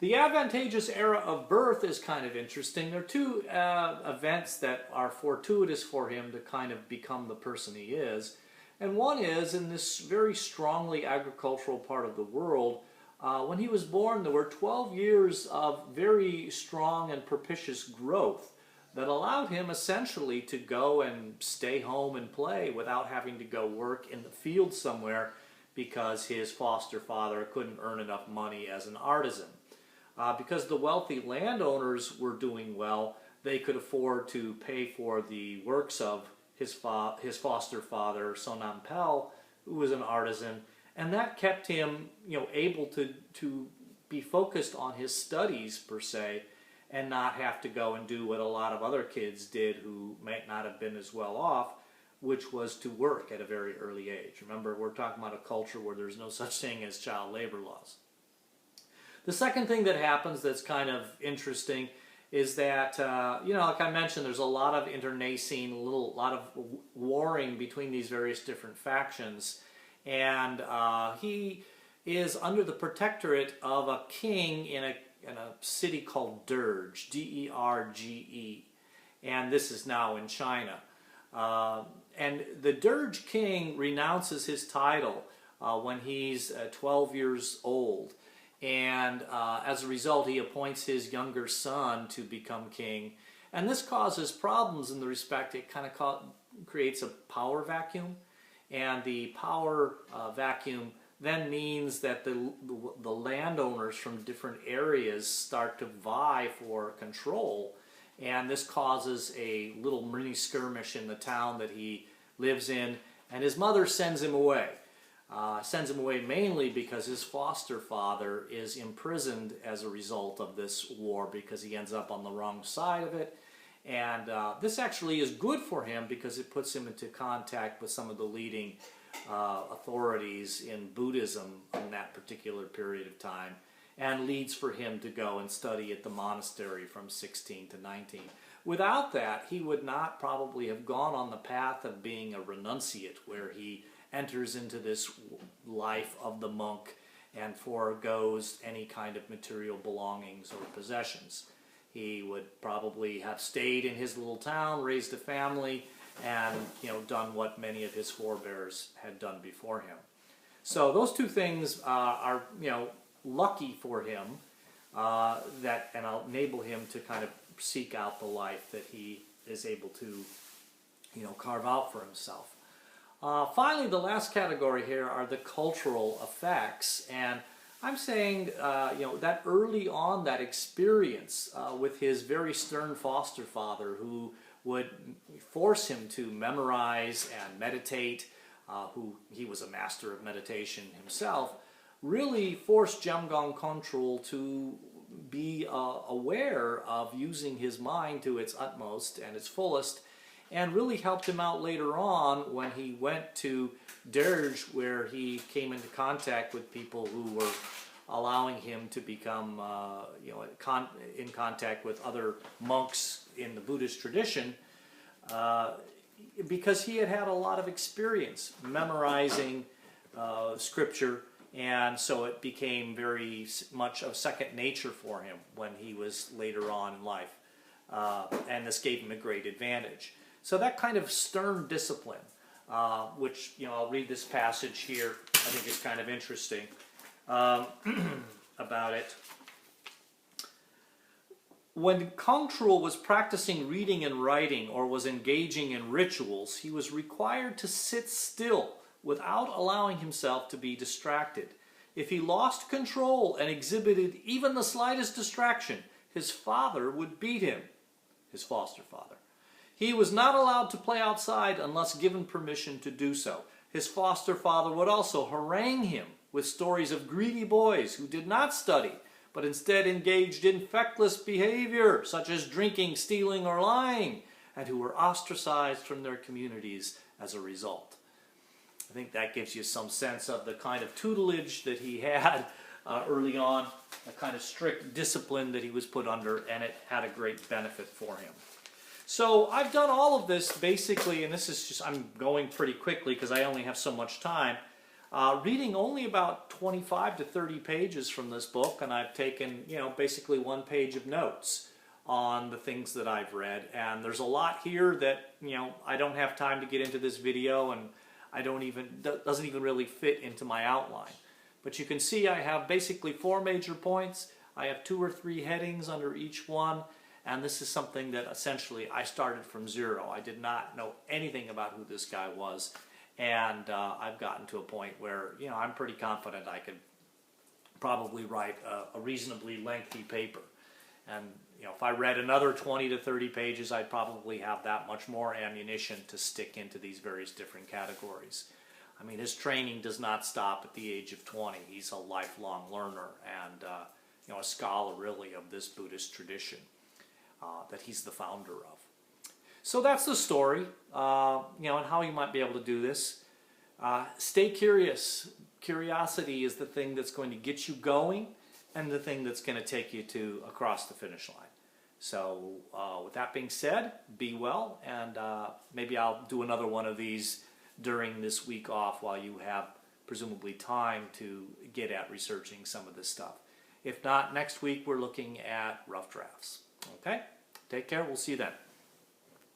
The advantageous era of birth is kind of interesting. There are two events that are fortuitous for him to kind of become the person he is. And one is, in this very strongly agricultural part of the world, when he was born, there were 12 years of very strong and propitious growth that allowed him essentially to go and stay home and play without having to go work in the field somewhere because his foster father couldn't earn enough money as an artisan. Because the wealthy landowners were doing well, they could afford to pay for the works of his foster father, Sonam Pel, who was an artisan, and that kept him, able to be focused on his studies per se, and not have to go and do what a lot of other kids did who might not have been as well off, which was to work at a very early age. Remember, we're talking about a culture where there's no such thing as child labor laws. The second thing that happens that's kind of interesting is that, like I mentioned, there's a lot of internecine, a lot of warring between these various different factions. And he is under the protectorate of a king in a city called Derge, D-E-R-G-E. And this is now in China. And the Derge king renounces his title when he's 12 years old. And as a result, he appoints his younger son to become king. And this causes problems in the respect it kind of creates a power vacuum. And the power vacuum then means that the landowners from different areas start to vie for control. And this causes a little mini skirmish in the town that he lives in. And his mother sends him away. Mainly because his foster father is imprisoned as a result of this war because he ends up on the wrong side of it. And this actually is good for him because it puts him into contact with some of the leading authorities in Buddhism in that particular period of time, and leads for him to go and study at the monastery from 16 to 19. Without that, he would not probably have gone on the path of being a renunciate, where he enters into this life of the monk and forgoes any kind of material belongings or possessions. He would probably have stayed in his little town, raised a family, and done what many of his forebears had done before him. So those two things are lucky for him that enable him to kind of seek out the life that he is able to carve out for himself. Finally, the last category here are the cultural effects, and I'm saying that early on, that experience with his very stern foster father, who would force him to memorize and meditate, who he was a master of meditation himself, really forced Jamgon Kontrul to be aware of using his mind to its utmost and its fullest, and really helped him out later on when he went to Derge, where he came into contact with people who were allowing him to become in contact with other monks in the Buddhist tradition, because he had had a lot of experience memorizing scripture, and so it became very much of second nature for him when he was later on in life, and this gave him a great advantage. So that kind of stern discipline, which, I'll read this passage here, I think is kind of interesting about it. When Kontrul was practicing reading and writing or was engaging in rituals, he was required to sit still without allowing himself to be distracted. If he lost control and exhibited even the slightest distraction, his father would beat him, his foster father. He was not allowed to play outside unless given permission to do so. His foster father would also harangue him with stories of greedy boys who did not study, but instead engaged in feckless behavior, such as drinking, stealing, or lying, and who were ostracized from their communities as a result. I think that gives you some sense of the kind of tutelage that he had early on, a kind of strict discipline that he was put under, and it had a great benefit for him. So I've done all of this basically, and this is just, I'm going pretty quickly because I only have so much time. reading only about 25 to 30 pages from this book, and I've taken, basically 1 page of notes on the things that I've read. And there's a lot here that, I don't have time to get into this video, and doesn't even really fit into my outline. But you can see I have basically 4 major points. I have 2 or 3 headings under each one, and this is something that essentially I started from zero. I did not know anything about who this guy was, and I've gotten to a point where, I'm pretty confident I could probably write a reasonably lengthy paper. And, if I read another 20 to 30 pages, I'd probably have that much more ammunition to stick into these various different categories. I mean, his training does not stop at the age of 20. He's a lifelong learner and, a scholar really of this Buddhist tradition that he's the founder of. So that's the story, and how you might be able to do this. Stay curious. Curiosity is the thing that's going to get you going and the thing that's going to take you across the finish line. So with that being said, be well, and maybe I'll do another one of these during this week off while you have presumably time to get at researching some of this stuff. If not, next week we're looking at rough drafts. Okay? Take care. We'll see you then.